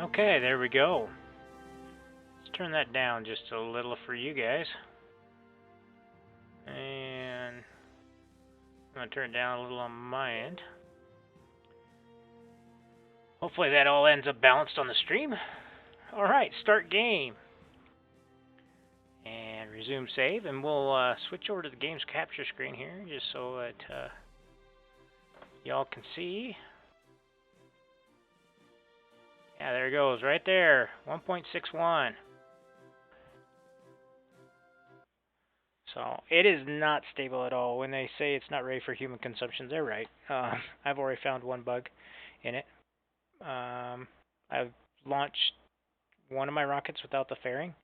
Okay, there we go. Let's turn that down just a little for you guys. And I'm going to turn it down a little on my end. Hopefully that all ends up balanced on the stream. Alright, start game. And resume save. And we'll switch over to the game's capture screen here just so that y'all can see. Yeah, there it goes, right there, 1.61. So it is not stable at all. When they say it's not ready for human consumption, they're right. I've already found one bug in it. I've launched one of my rockets without the fairing,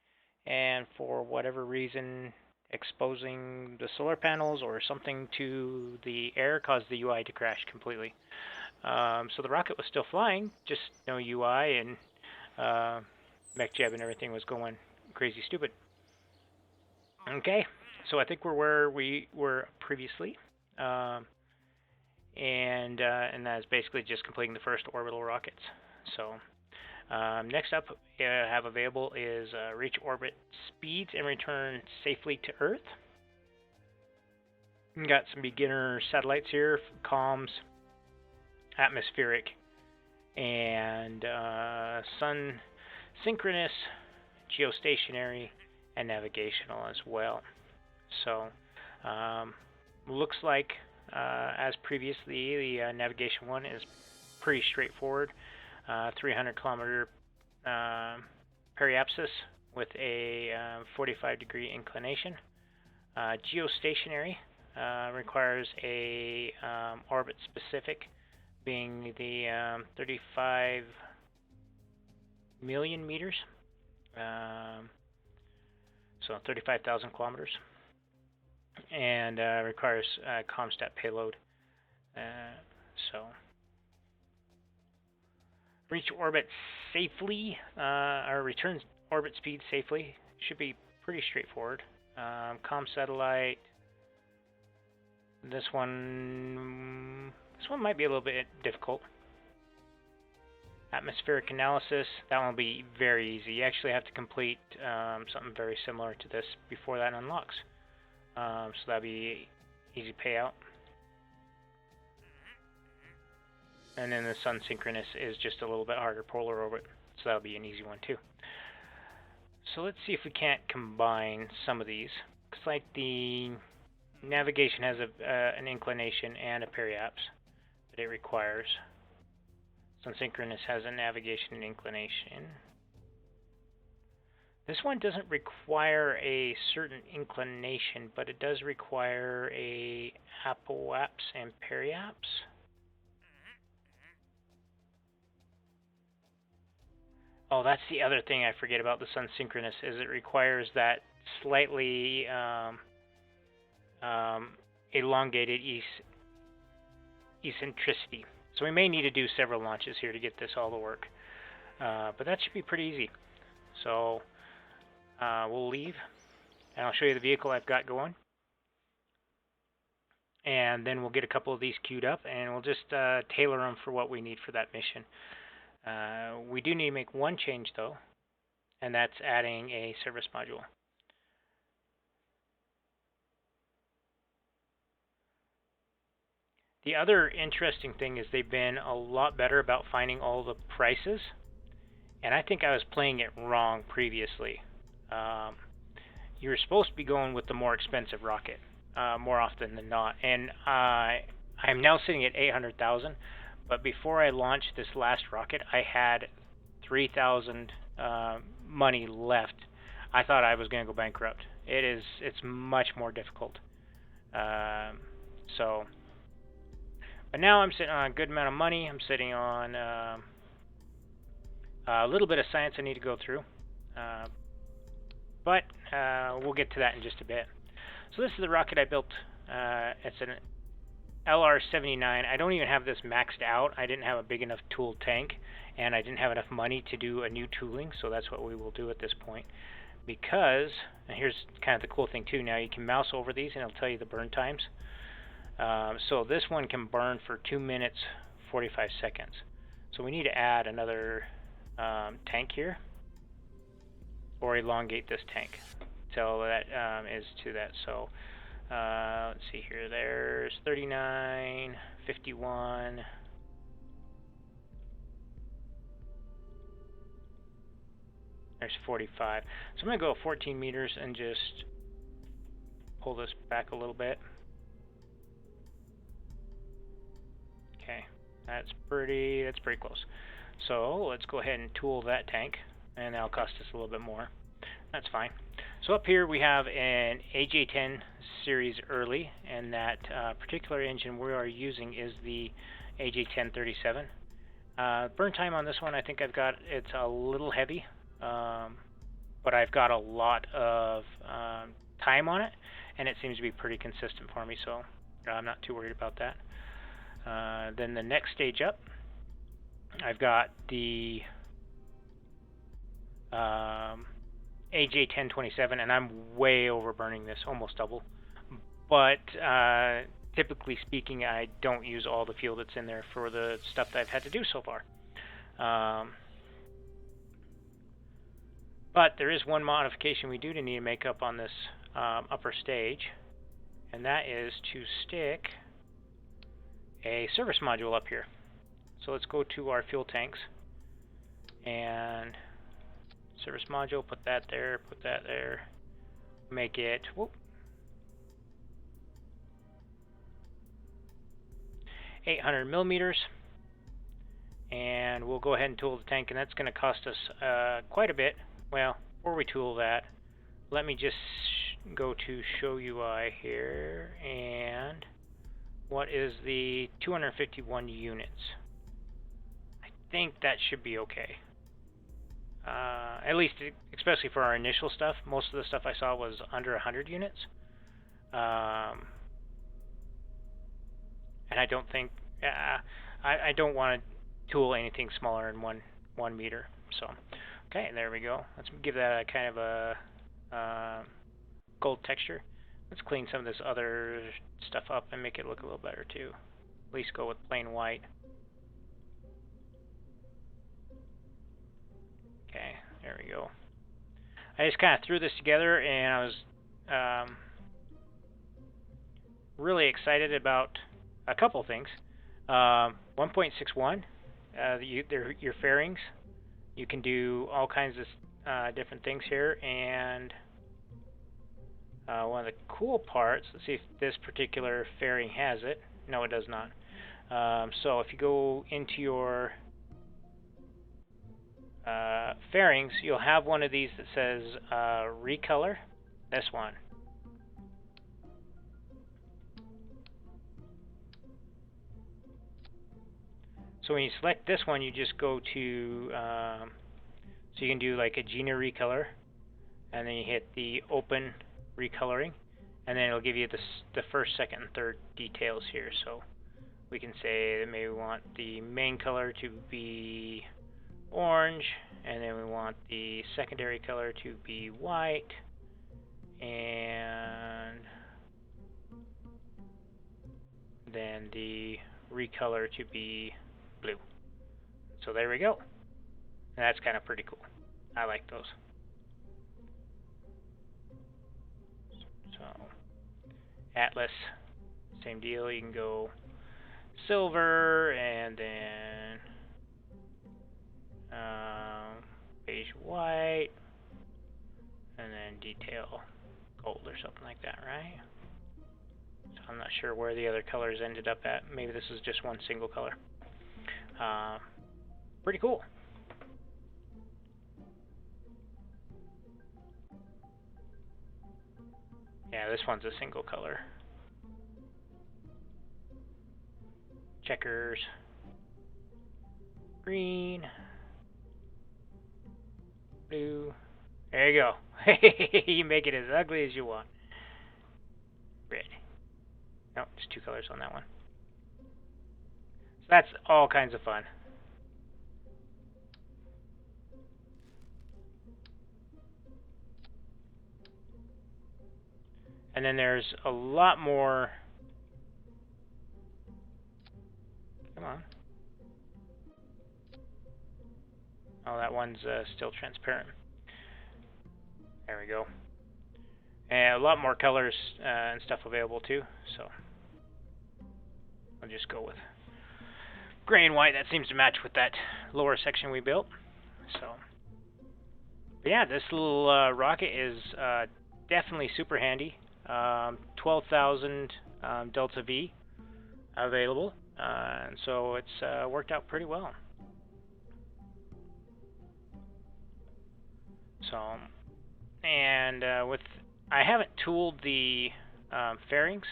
and for whatever reason, exposing the solar panels or something to the air caused the UI to crash completely. So the rocket was still flying, just no UI, and MechJeb and everything was going crazy stupid. Okay, so I think we're where we were previously, and that is basically just completing the first orbital rockets. So next up I have available is reach orbit speeds and return safely to Earth. We've got some beginner satellites here, comms, atmospheric, and sun synchronous, geostationary, and navigational as well. So looks like as previously the navigation one is pretty straightforward. 300 kilometer periapsis with a 45-degree inclination. Geostationary requires a orbit specific, being the 35 million meters, so 35,000 kilometers, and requires ComStat payload. So reach orbit safely, or return orbit speed safely, should be pretty straightforward. Com satellite, this one might be a little bit difficult. Atmospheric analysis, that one will be very easy. You actually have to complete something very similar to this before that unlocks. So that'll be easy payout. And then the sun synchronous is just a little bit harder, polar orbit, so that'll be an easy one too. So let's see if we can't combine some of these. Looks like the navigation has an inclination and a periapse that it requires. Sun synchronous has a navigation and inclination. This one doesn't require a certain inclination, but it does require a apoapse and periapse. Oh, that's the other thing I forget about the sun synchronous, is it requires that slightly elongated eccentricity. So we may need to do several launches here to get this all to work. But that should be pretty easy. So we'll leave, and I'll show you the vehicle I've got going. And then we'll get a couple of these queued up, and we'll just tailor them for what we need for that mission. We do need to make one change, though, and that's adding a service module. The other interesting thing is they've been a lot better about finding all the prices, and I think I was playing it wrong previously. You were supposed to be going with the more expensive rocket more often than not, and I'm now sitting at 800,000, but before I launched this last rocket, I had 3,000 money left. I thought I was going to go bankrupt. It's much more difficult. But now I'm sitting on a good amount of money. I'm sitting on a little bit of science I need to go through. But we'll get to that in just a bit. So this is the rocket I built. It's an LR-79. I don't even have this maxed out. I didn't have a big enough tool tank, and I didn't have enough money to do a new tooling, so that's what we will do at this point. Because, and here's kind of the cool thing too, now you can mouse over these and it'll tell you the burn times. So this one can burn for 2 minutes 45 seconds. So we need to add another tank here, or elongate this tank till that is to that. So let's see here. There's 39, 51. There's 45. So I'm going to go 14 meters and just pull this back a little bit. Okay, that's pretty close. So let's go ahead and tool that tank, and that'll cost us a little bit more. That's fine. So up here we have an AJ10 series early, and that particular engine we are using is the AJ1037. Burn time on this one, I think it's a little heavy, but I've got a lot of time on it, and it seems to be pretty consistent for me, so I'm not too worried about that. Then the next stage up, I've got the AJ1027, and I'm way overburning this, almost double. But typically speaking, I don't use all the fuel that's in there for the stuff that I've had to do so far. But there is one modification we do need to make up on this upper stage, and that is to stick a service module up here. So let's go to our fuel tanks, and service module, put that there, make it, 800 millimeters, and we'll go ahead and tool the tank, and that's going to cost us quite a bit. Well, before we tool that, let me just go to show UI here, and what is the 251 units? I think that should be okay. At least, especially for our initial stuff. Most of the stuff I saw was under 100 units. And I don't think, I don't want to tool anything smaller than one meter. So, okay, there we go. Let's give that a kind of a gold texture. Let's clean some of this other stuff up and make it look a little better too. At least go with plain white. Okay, there we go. I just kind of threw this together, and I was really excited about a couple things. 1.61, your fairings. You can do all kinds of different things here, and one of the cool parts, let's see if this particular fairing has it. No, it does not. So if you go into your fairings, you'll have one of these that says recolor. This one. So when you select this one, you just go to, so you can do like a Gina recolor, and then you hit the open recoloring, and then it'll give you the first, second, and third details here. So we can say that maybe we want the main color to be orange, and then we want the secondary color to be white, and then the recolor to be blue. So there we go. And that's kind of pretty cool. I like those. So Atlas, same deal. You can go silver, and then beige white, and then detail gold or something like that, right? So I'm not sure where the other colors ended up at. Maybe this is just one single color. Pretty cool. Yeah, this one's a single color. Checkers. Green. Blue. There you go. You make it as ugly as you want. Red. No, just two colors on that one. So that's all kinds of fun. And then there's a lot more. Come on. Oh, that one's still transparent. There we go. And a lot more colors and stuff available too, so I'll just go with gray and white. That seems to match with that lower section we built. So, but yeah, this little rocket is definitely super handy. 12,000 Delta V available, and so it's worked out pretty well. So, and I haven't tooled the fairings,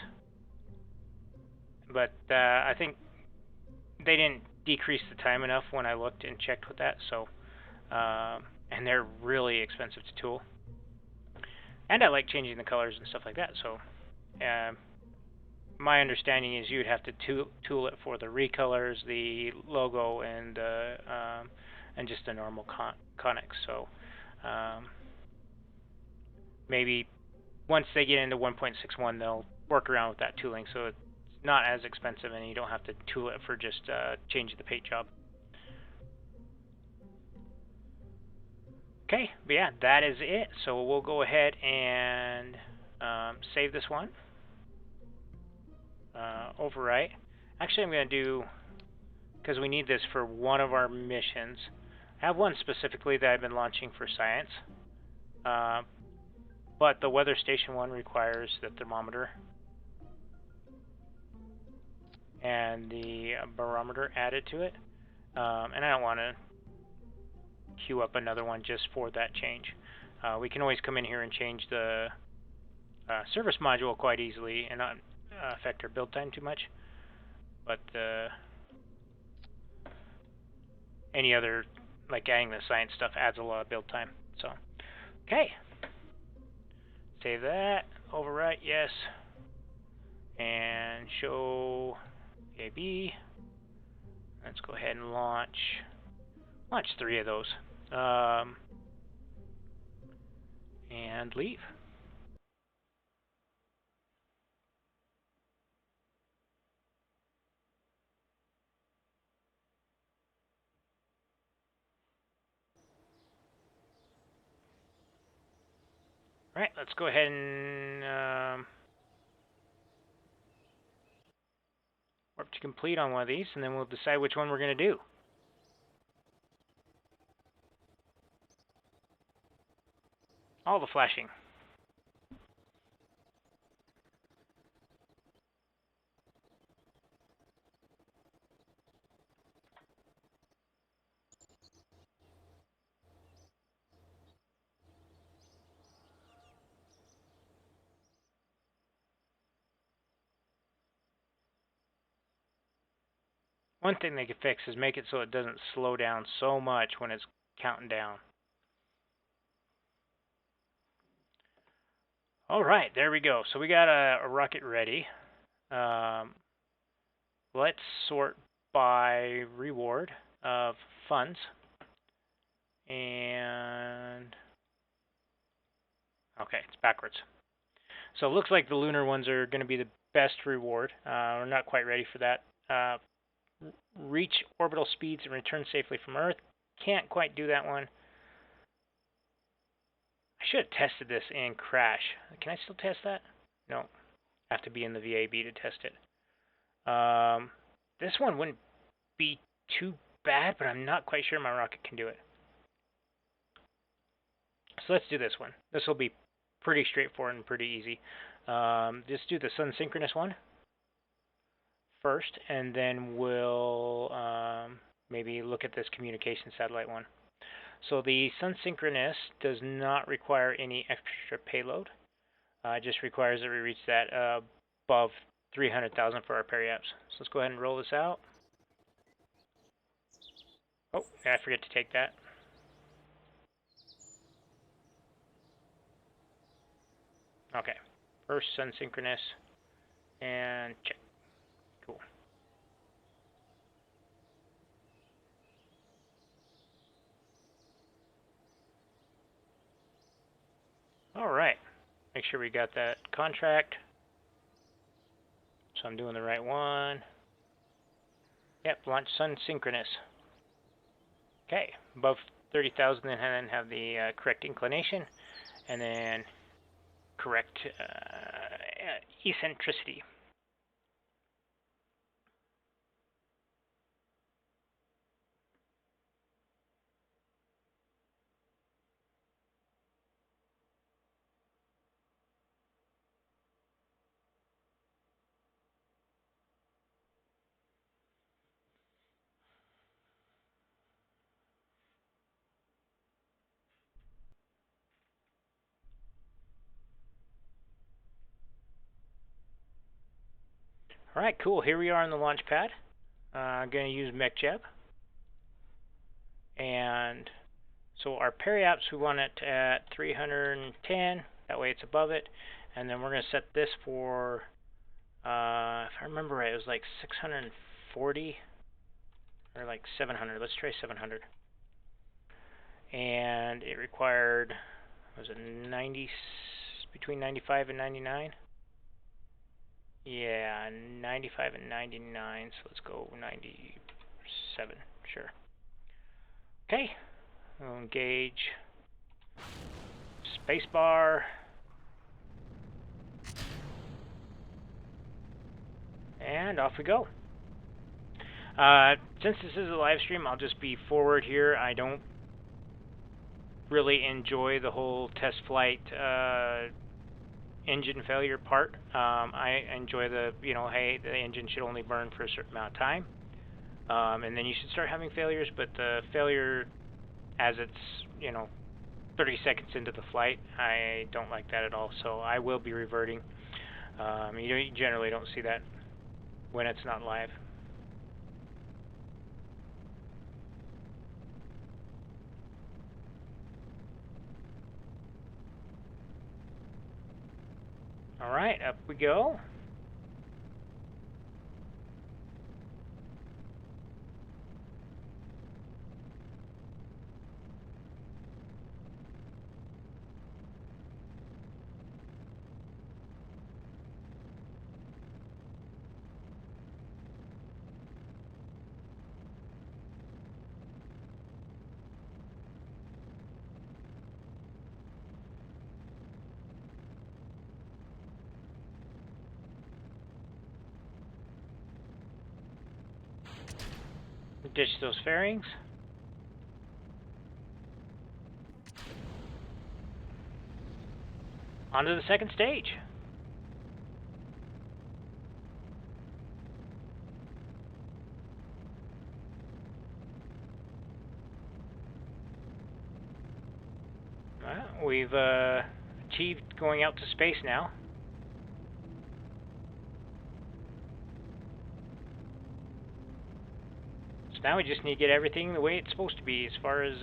but I think they didn't decrease the time enough when I looked and checked with that. So, and they're really expensive to tool, and I like changing the colors and stuff like that. So, my understanding is you'd have to tool it for the recolors, the logo, and just the normal conics. So, maybe once they get into 1.61, they'll work around with that tooling, so it's not as expensive, and you don't have to tool it for just changing the paint job. Okay, but yeah, that is it. So we'll go ahead and save this one. Overwrite. Actually, I'm going to do, because we need this for one of our missions. I have one specifically that I've been launching for science. But the weather station one requires the thermometer and the barometer added to it. And I don't want to queue up another one just for that change. We can always come in here and change the service module quite easily and not affect our build time too much. But any other, like adding the science stuff, adds a lot of build time. So, okay. Save that. Overwrite, yes. And show AB. Let's go ahead and launch 3 of those. And leave. All right, let's go ahead and warp to complete on one of these, and then we'll decide which one we're going to do. All the flashing. One thing they could fix is make it so it doesn't slow down so much when it's counting down. All right, there we go. So we got a rocket ready. Let's sort by reward of funds. And okay, it's backwards. So it looks like the lunar ones are going to be the best reward. We're not quite ready for that. Reach orbital speeds and return safely from Earth. Can't quite do that one. I should have tested this in Crash. Can I still test that? No. I have to be in the VAB to test it. This one wouldn't be too bad, but I'm not quite sure my rocket can do it. So let's do this one. This will be pretty straightforward and pretty easy. Just do the sun synchronous one first, and then we'll maybe look at this communication satellite one. So the sun synchronous does not require any extra payload. It just requires that we reach that above 300,000 for our periaps. So let's go ahead and roll this out. Oh, I forget to take that. Okay, first sun synchronous, and check. Cool. All right, make sure we got that contract. So I'm doing the right one. Yep, launch sun synchronous. Okay, above 30,000 and then have the correct inclination, and then correct eccentricity. All right, cool. Here we are on the launch pad. I'm going to use MechJeb. And so our periaps, we want it at 310. That way it's above it. And then we're going to set this for, if I remember right, it was like 640 or like 700. Let's try 700. And it required, was it 90, between 95 and 99? Yeah, 95 and 99, so let's go 97, sure. Okay, we'll engage spacebar, and off we go. Since this is a live stream, I'll just be forward here. I don't really enjoy the whole test flight engine failure part. I enjoy the, hey, the engine should only burn for a certain amount of time. And then you should start having failures, but the failure as it's, 30 seconds into the flight, I don't like that at all. So I will be reverting. You generally don't see that when it's not live. All right, up we go. Ditch those fairings. Onto the second stage. Well, we've achieved going out to space now. So now we just need to get everything the way it's supposed to be as far as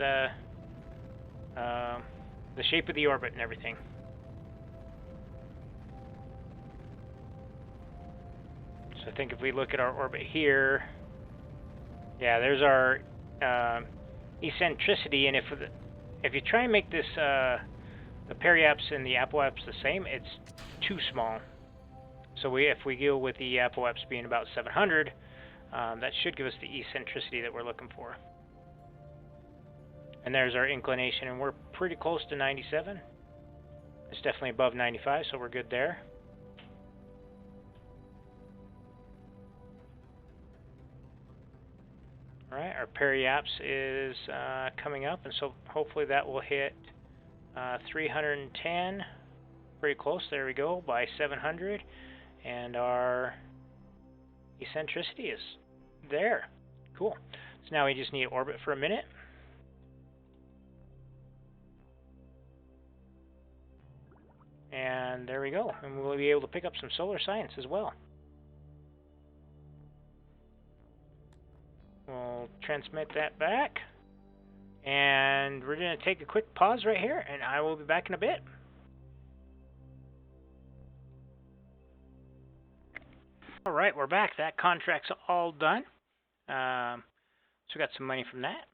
the shape of the orbit and everything. So I think if we look at our orbit here, yeah, there's our eccentricity, and if you try and make this the periaps and the apoaps the same, it's too small. So if we go with the apoaps being about 700, that should give us the eccentricity that we're looking for. And there's our inclination, and we're pretty close to 97. It's definitely above 95, so we're good there. All right, our periaps is coming up, and so hopefully that will hit 310, pretty close, there we go, by 700, and our eccentricity is there. Cool. So now we just need to orbit for a minute. And there we go, and we'll be able to pick up some solar science as well. We'll transmit that back. And we're going to take a quick pause right here, and I will be back in a bit. All right, we're back. That contract's all done. So we got some money from that.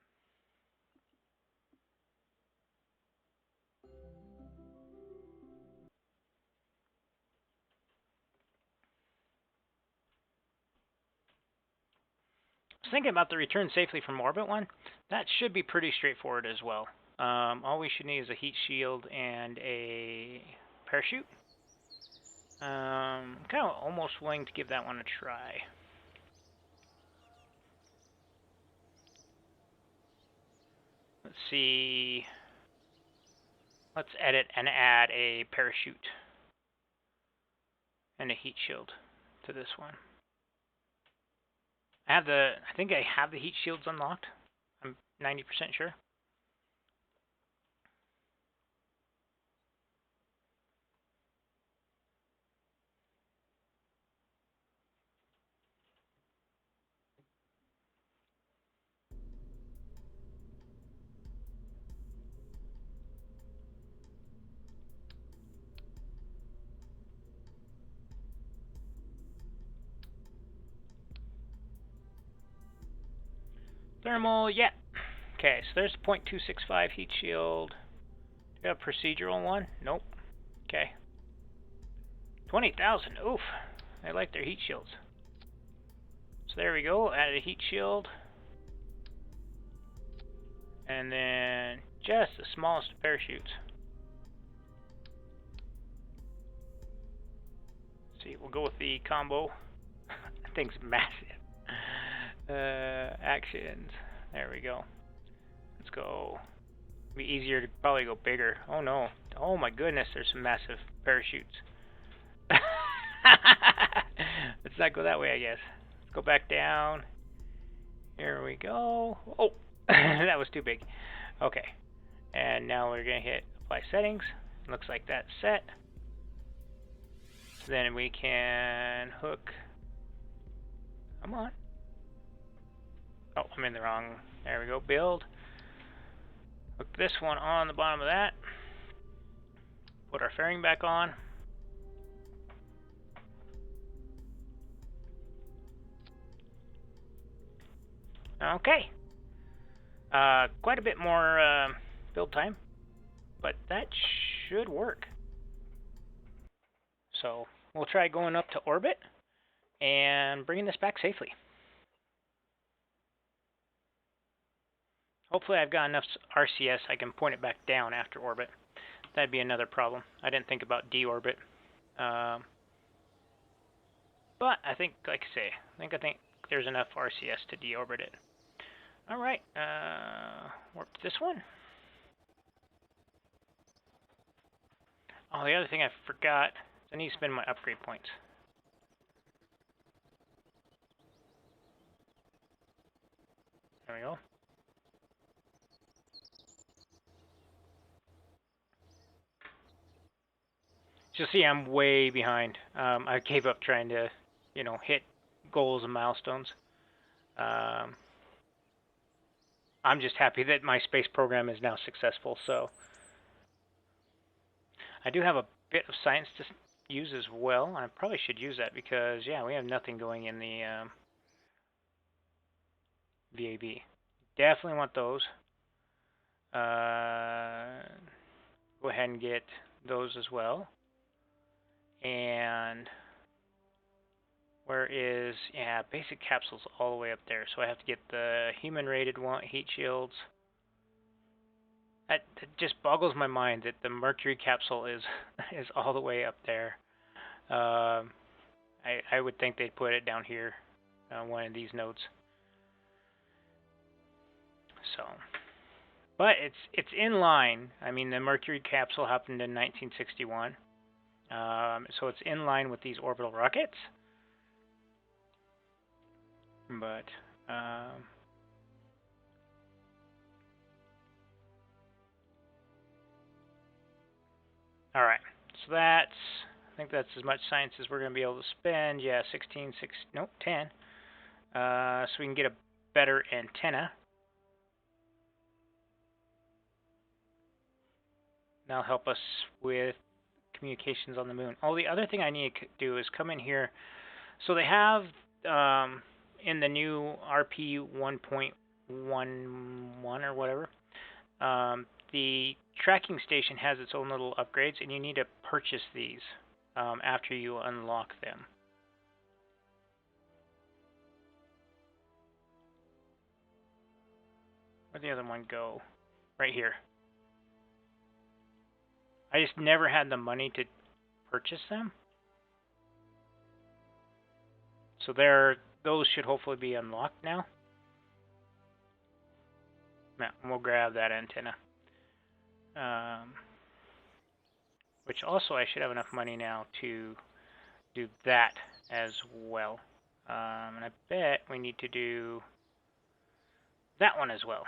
thinking about the return safely from orbit one. That should be pretty straightforward as well. All we should need is a heat shield and a parachute. Kind of almost willing to give that one a try. Let's see. Let's edit and add a parachute and a heat shield to this one. I think I have the heat shields unlocked. I'm 90% sure. Thermal, yeah. Okay, so there's the .265 heat shield. Do you have a procedural one? Nope. Okay. 20,000. Oof. They like their heat shields. So there we go. Added a heat shield. And then just the smallest of parachutes. Let's see, we'll go with the combo. That thing's massive. Actions. There we go. Let's go. It'll be easier to probably go bigger. Oh no. Oh my goodness, there's some massive parachutes. Let's not go that way, I guess. Let's go back down. Here we go. Oh, that was too big. Okay. And now we're going to hit apply settings. Looks like that's set. So then we can hook. Come on. Oh, I'm in the wrong. There we go. Build. Hook this one on the bottom of that. Put our fairing back on. Okay. Quite a bit more build time, but that should work. So we'll try going up to orbit and bringing this back safely. Hopefully I've got enough RCS I can point it back down after orbit. That'd be another problem. I didn't think about deorbit. But I think, like I say, I think there's enough RCS to deorbit it. Alright, warp to this one. Oh, the other thing I forgot, I need to spend my upgrade points. There we go. So see, I'm way behind. I gave up trying to, hit goals and milestones. I'm just happy that my space program is now successful, so. I do have a bit of science to use as well. I probably should use that because, yeah, we have nothing going in the VAB. Definitely want those. Go ahead and get those as well. And where is, yeah, basic capsules all the way up there. So I have to get the human rated one, heat shields. That just boggles my mind that the Mercury capsule is all the way up there. I would think they'd put it down here, one of these nodes. So, but it's in line. I mean, the Mercury capsule happened in 1961, so it's in line with these orbital rockets. But all right, so that's, I think that's as much science as we're going to be able to spend. Yeah, 10. So we can get a better antenna. That'll help us with communications on the moon. Oh, the other thing I need to do is come in here. So they have in the new RP-1.11 or whatever, the tracking station has its own little upgrades, and you need to purchase these after you unlock them. the other one go? Right here. I just never had the money to purchase them. So those should hopefully be unlocked now. Yeah, we'll grab that antenna. Which also I should have enough money now to do that as well. And I bet we need to do that one as well.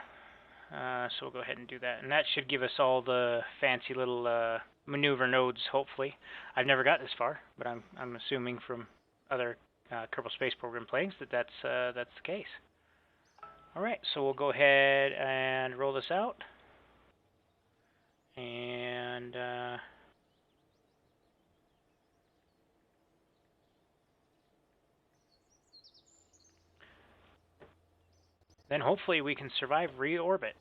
So we'll go ahead and do that. And that should give us all the fancy little maneuver nodes, hopefully. I've never got this far, but I'm assuming from other Kerbal Space Program plays that's the case. All right, so we'll go ahead and roll this out. And then hopefully we can survive reorbit.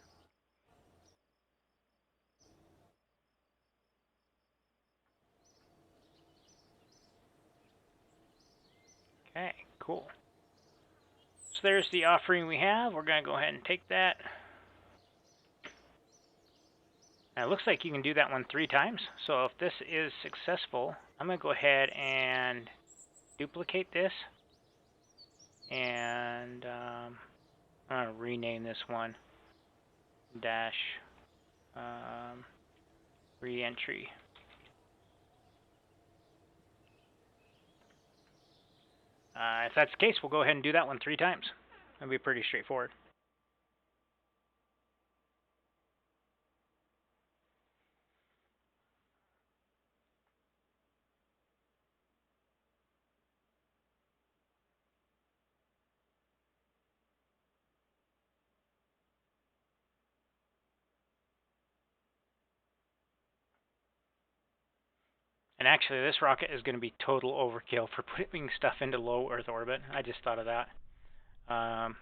Okay, cool. So there's the offering we have. We're going to go ahead and take that. Now it looks like you can do that one 3 times. So if this is successful, I'm going to go ahead and duplicate this. And I'm going to rename this one dash re-entry. If that's the case, we'll go ahead and do that one 3 times. It'll be pretty straightforward. And actually, this rocket is going to be total overkill for putting stuff into low Earth orbit. I just thought of that. So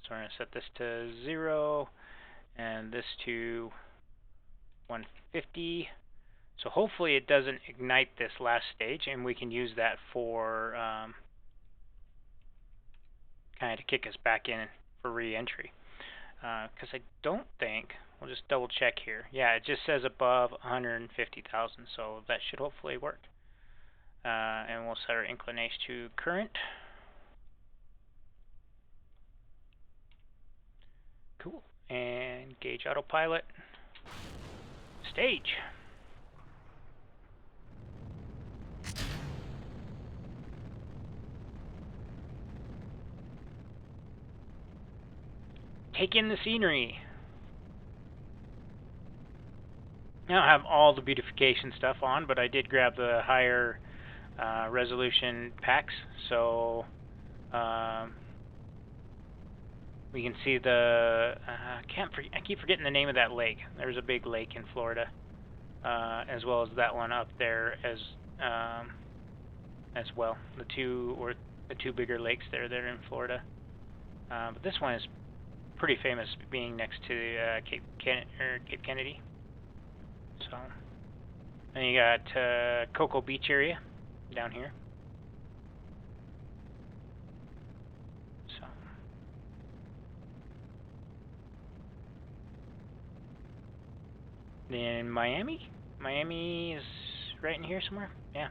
we're going to set this to 0, and this to 150. So hopefully it doesn't ignite this last stage, and we can use that for kind of to kick us back in for re-entry. Because I don't think, we'll just double check here. Yeah, it just says above 150,000, so that should hopefully work. And we'll set our inclination to current. Cool. And gauge autopilot. Stage. Take in the scenery. I don't have all the beautification stuff on, but I did grab the higher resolution packs, so we can see the. I keep forgetting the name of that lake. There's a big lake in Florida, as well as that one up there as well. The two bigger lakes there that are in Florida. But this one is pretty famous, being next to Cape Kennedy. So, then you got Cocoa Beach area down here. So, then Miami. Miami is right in here somewhere. Yeah.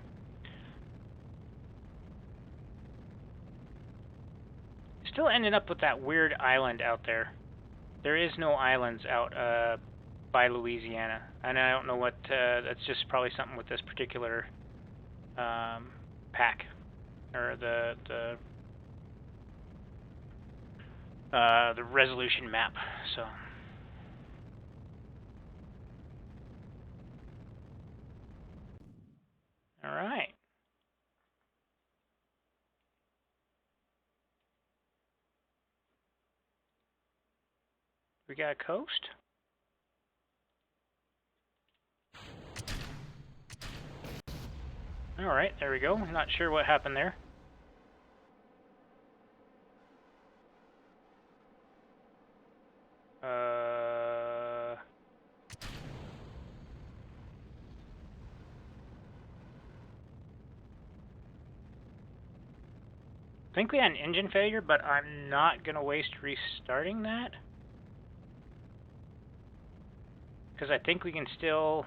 Still ended up with that weird island out there. There is no islands out by Louisiana, and I don't know what. That's just probably something with this particular pack or the resolution map. So. All right. We got a coast. All right, there we go. Not sure what happened there. I think we had an engine failure, but I'm not going to waste restarting that. because I think we can still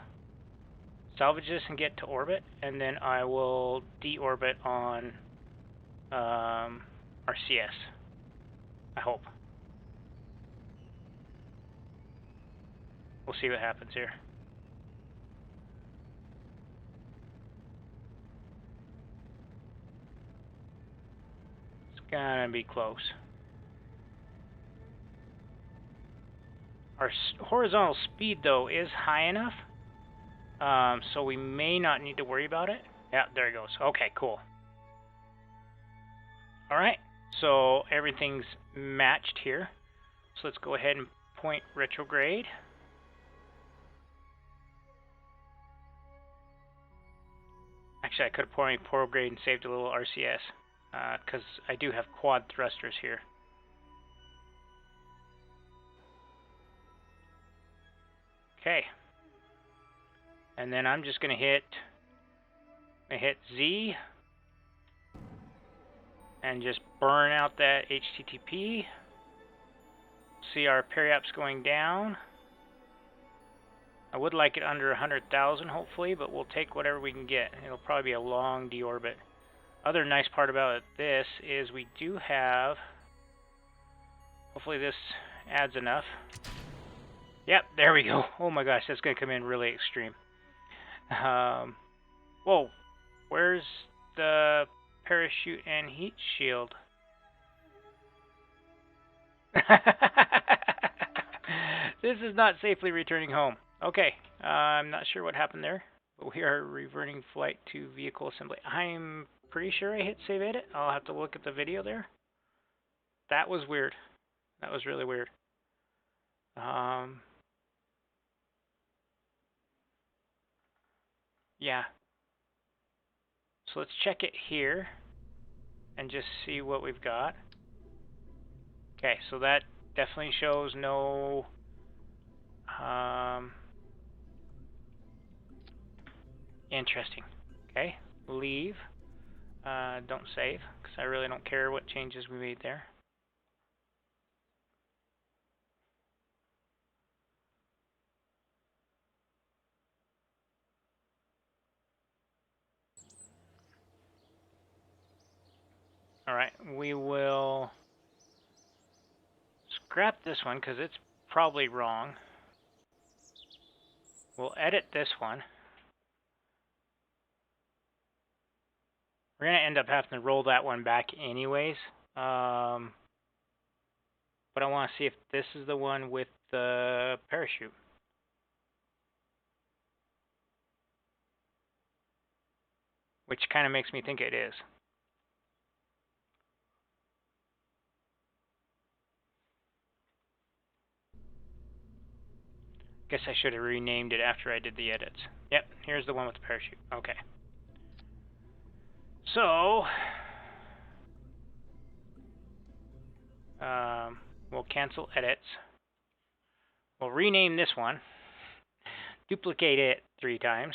salvage this and get to orbit, and then I will deorbit on RCS. I hope. We'll see what happens here. It's gonna be close. Our horizontal speed, though, is high enough, so we may not need to worry about it. Yeah, there it goes. Okay, cool. All right, so everything's matched here. So let's go ahead and point retrograde. Actually, I could have pointed prograde and saved a little RCS, because I do have quad thrusters here. Okay. And then I'm just going to hit Z and just burn out that HTTP. See our periaps going down. I would like it under 100,000 hopefully, but we'll take whatever we can get. It'll probably be a long deorbit. Other nice part about this is we do have, hopefully this adds enough. Yep, there we go. Oh my gosh, that's going to come in really extreme. Whoa, where's the parachute and heat shield? This is not safely returning home. Okay, I'm not sure what happened there, but we are reverting flight to vehicle assembly. I'm pretty sure I hit save edit. I'll have to look at the video there. That was weird. That was really weird. Yeah. So let's check it here and just see what we've got. Okay, so that definitely shows no interesting. Okay, leave. Don't save, because I really don't care what changes we made there. Alright, we will scrap this one, because it's probably wrong. We'll edit this one. We're going to end up having to roll that one back anyways. But I want to see if this is the one with the parachute. Which kind of makes me think it is. Guess I should have renamed it after I did the edits. Yep, here's the one with the parachute. Okay. So, we'll cancel edits. We'll rename this one. Duplicate it 3 times.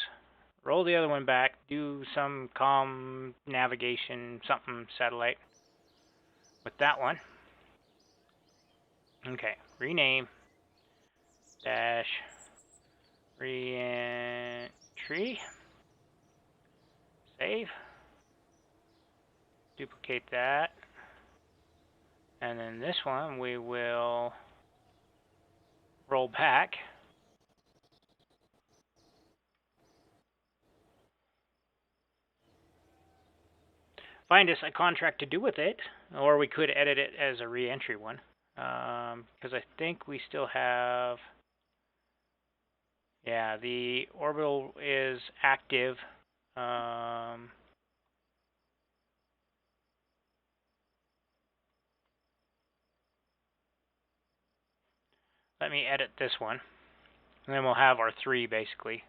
Roll the other one back. Do some comm navigation something satellite with that one. Okay, rename. Dash reentry. Save. Duplicate that. And then this one we will roll back. Find us a contract to do with it, or we could edit it as a re-entry one. Because I think we still have, yeah, the orbital is active. Let me edit this one, and then we'll have our 3 basically.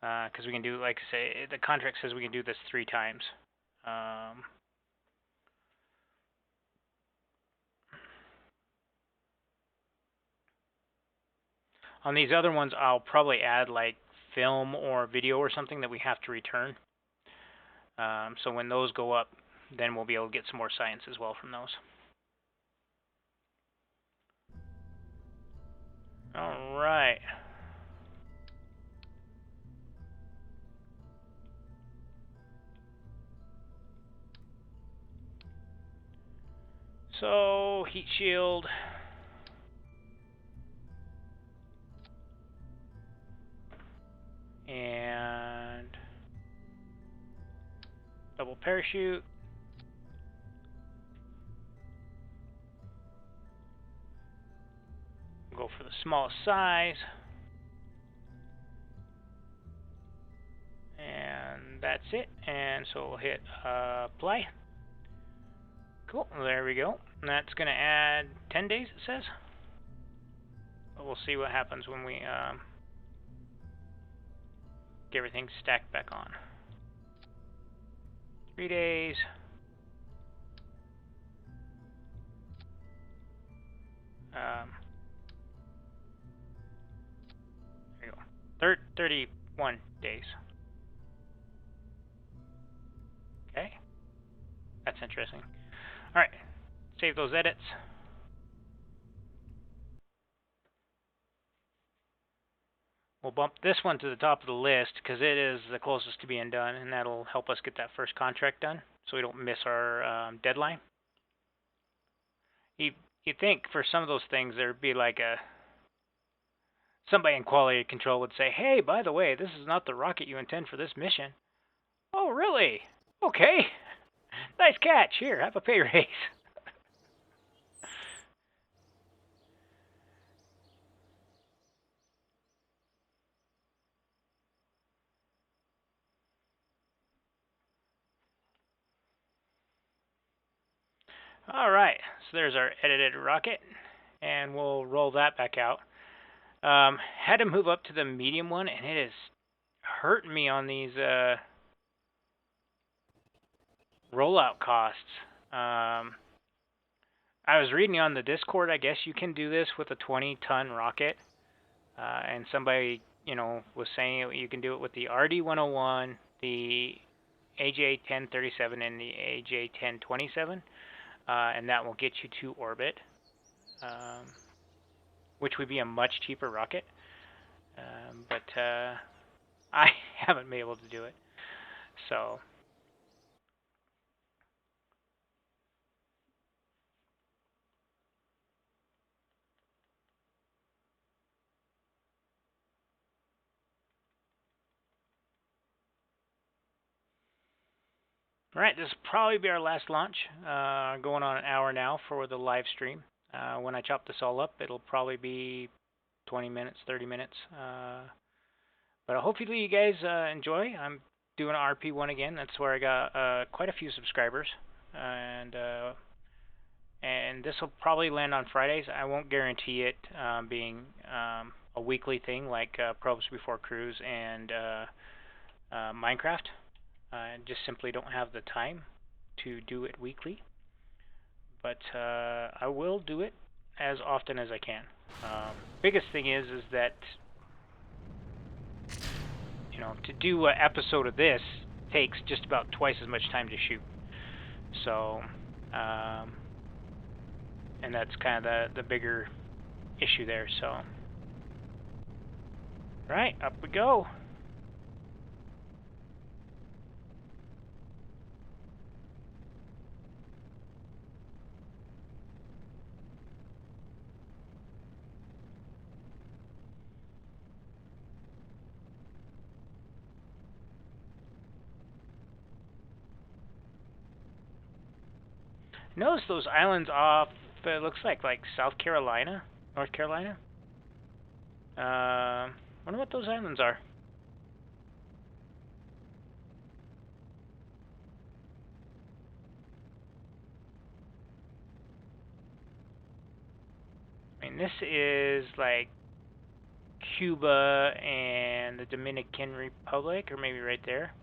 Because we can do, like I say, the contract says we can do this 3 times. On these other ones, I'll probably add like film or video or something that we have to return. So when those go up, then we'll be able to get some more science as well from those. All right. So, heat shield. And double parachute. Go for the smallest size. And that's it. And so we'll hit apply. Cool, there we go. And that's going to add 10 days, it says. But we'll see what happens when we get everything stacked back on. 3 days. There you go. 31 days. Okay. That's interesting. Alright. Save those edits. We'll bump this one to the top of the list because it is the closest to being done, and that'll help us get that first contract done so we don't miss our deadline. You'd think for some of those things there'd be like somebody in quality control would say, hey, by the way, this is not the rocket you intend for this mission. Oh, really? Okay. Nice catch. Here, have a pay raise. All right, so there's our edited rocket, and we'll roll that back out. Had to move up to the medium one, and it is hurting me on these rollout costs. I was reading on the Discord, I guess you can do this with a 20-ton rocket, and somebody, was saying you can do it with the RD-101, the AJ-1037, and the AJ-1027. And that will get you to orbit, which would be a much cheaper rocket. But I haven't been able to do it. So, all right, this will probably be our last launch. Going on an hour now for the live stream. When I chop this all up, it'll probably be 20 minutes, 30 minutes. But hopefully you guys enjoy. I'm doing RP1 again. That's where I got quite a few subscribers. And this will probably land on Fridays. I won't guarantee it being a weekly thing like Probes Before Cruise and Minecraft. I just simply don't have the time to do it weekly. But I will do it as often as I can. Biggest thing is that to do an episode of this takes just about twice as much time to shoot. So, and that's kind of the bigger issue there. So, right, up we go. Notice those islands off, it looks like South Carolina, North Carolina. Wonder what those islands are. I mean, this is like Cuba and the Dominican Republic, or maybe right there.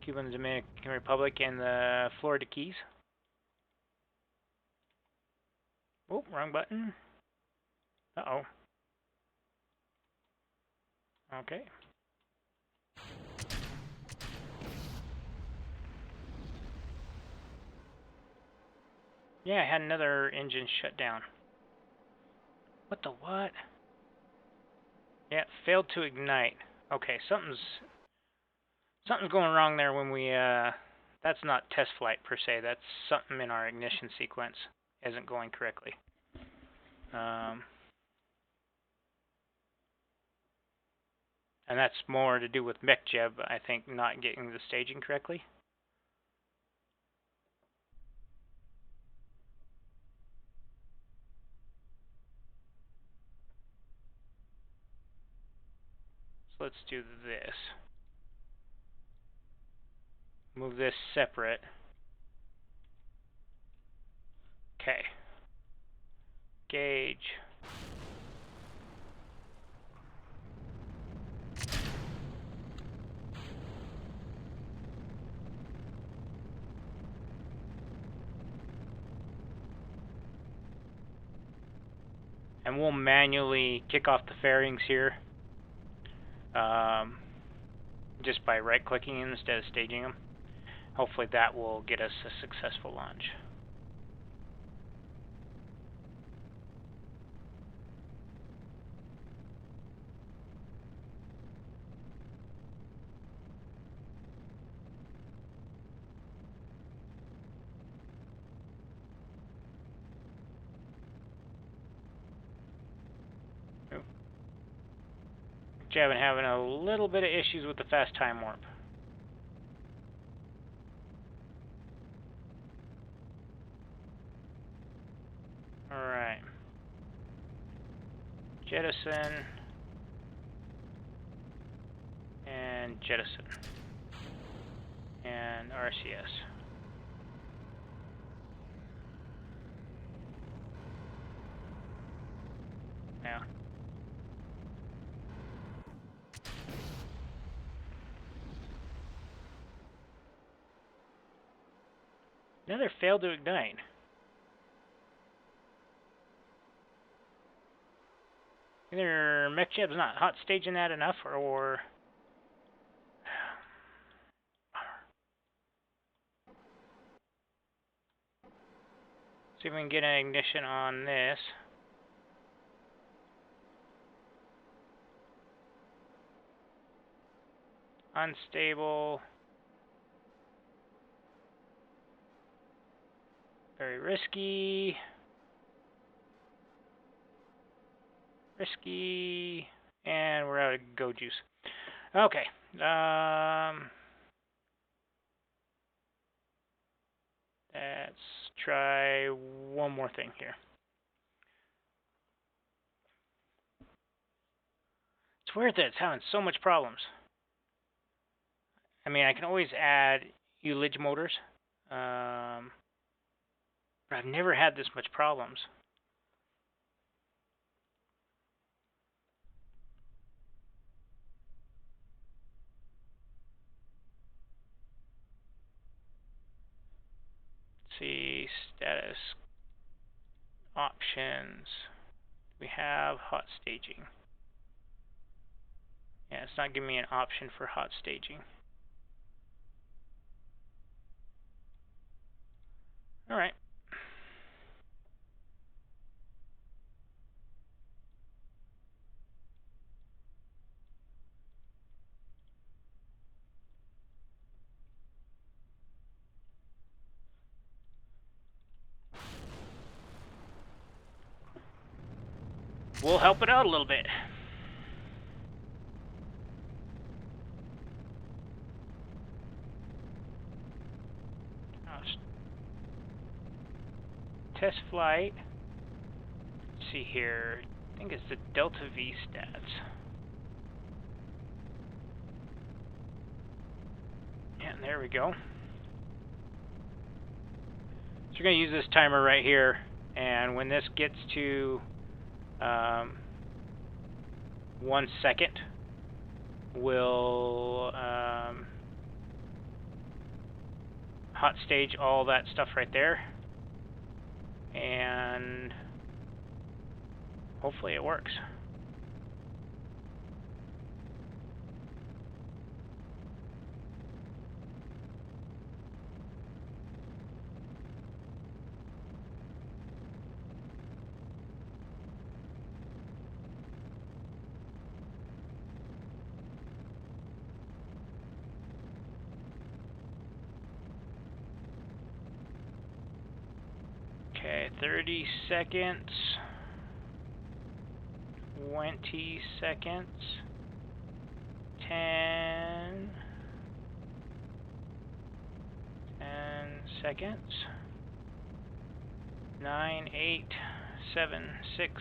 Cuba and the Dominican Republic and the Florida Keys. Oh, wrong button. Uh-oh. Okay. Yeah, I had another engine shut down. What the what? Yeah, failed to ignite. Okay, something's going wrong there when we that's not test flight per se. That's something in our ignition sequence. isn't going correctly. And that's more to do with MechJeb, I think, not getting the staging correctly. So let's do this. Move this separate. Okay. Gauge. And we'll manually kick off the fairings here, just by right-clicking instead of staging them. Hopefully that will get us a successful launch. I've been having a little bit of issues with the fast time warp. Alright. Jettison. And jettison. And RCS. Yeah. Another failed to ignite. Either MechJeb's not hot staging that enough, or see if we can get an ignition on this. Unstable. Very risky. Risky. And we're out of go juice. Okay. Let's try one more thing here. It's weird that it's having so much problems. I mean, I can always add ullage motors, but I've never had this much problems. Let's see, status, options. We have hot staging. Yeah, it's not giving me an option for hot staging. All right. We'll help it out a little bit. Test flight. Let's see here. I think it's the Delta V stats. Yeah, there we go. So we're going to use this timer right here, and when this gets to 1 second, we'll hot stage all that stuff right there, and hopefully it works. Okay, I 30 seconds. 20 seconds. 10 seconds. 9, 8, 7, 6,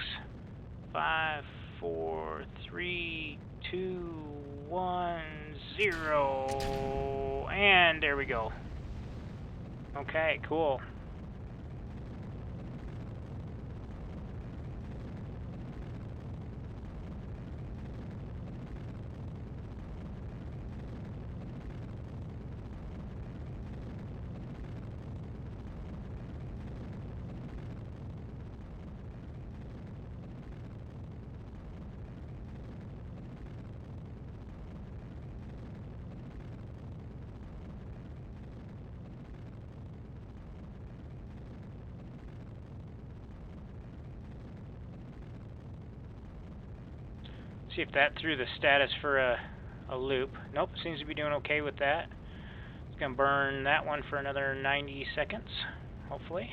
5, 4, 3, 2, 1, 0. And there we go. Okay, cool. See if that threw the status for a loop. Nope, seems to be doing okay with that. It's going to burn that one for another 90 seconds, hopefully.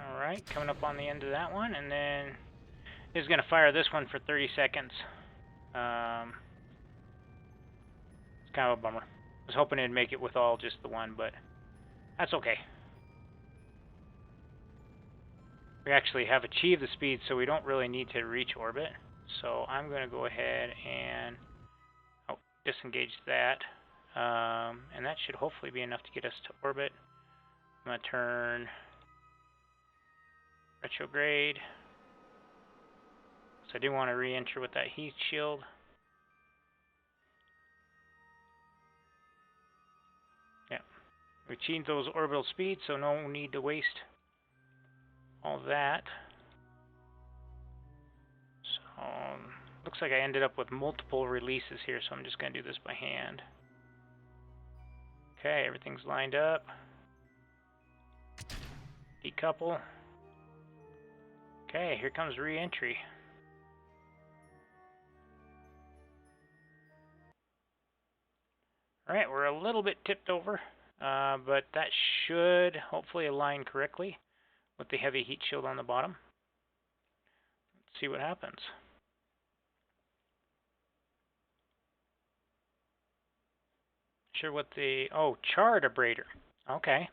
Alright, coming up on the end of that one, and then it's going to fire this one for 30 seconds. It's kind of a bummer. I was hoping it'd make it with all just the one, but that's okay. We actually have achieved the speed, so we don't really need to reach orbit. So I'm going to go ahead and disengage that. And that should hopefully be enough to get us to orbit. I'm going to turn retrograde. So I do want to re-enter with that heat shield. Yeah. We achieved those orbital speeds, so no need to waste all that. So looks like I ended up with multiple releases here, so I'm just going to do this by hand. Okay, everything's lined up. Decouple. Okay, here comes re-entry. Alright, we're a little bit tipped over, but that should hopefully align correctly with the heavy heat shield on the bottom. Let's see what happens. Sure what the, oh, char abrader. Okay.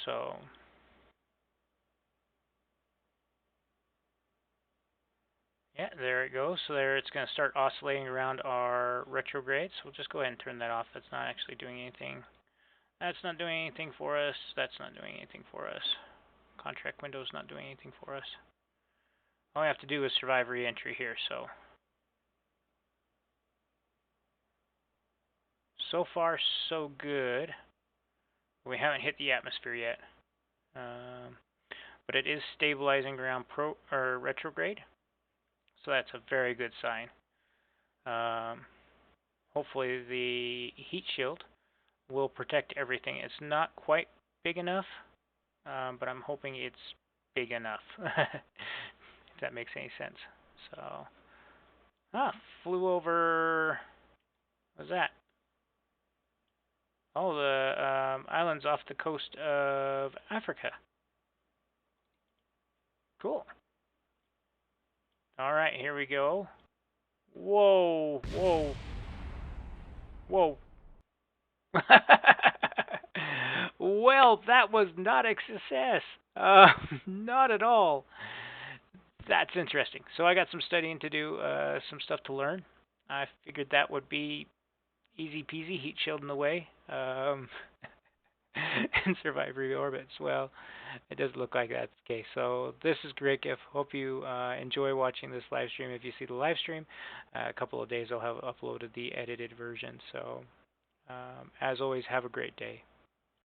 So yeah, there it goes. So there it's going to start oscillating around our retrograde. So we'll just go ahead and turn that off. That's not actually doing anything. That's not doing anything for us. That's not doing anything for us. Contract window's not doing anything for us. All we have to do is survive re-entry here. So far, so good. We haven't hit the atmosphere yet. But it is stabilizing around retrograde. So that's a very good sign. Hopefully the heat shield will protect everything. It's not quite big enough, but I'm hoping it's big enough, if that makes any sense. So, flew over, what was that? Oh, the islands off the coast of Africa. Cool. All right, here we go. Whoa, whoa, whoa. Well, that was not a success. Not at all. That's interesting. So I got some studying to do, some stuff to learn. I figured that would be easy peasy, heat shield in the way, and survive reorbits. Well, it doesn't look like that's the case. So this is Grakef. Hope you enjoy watching this live stream. If you see the live stream, a couple of days I'll have uploaded the edited version. So as always, have a great day.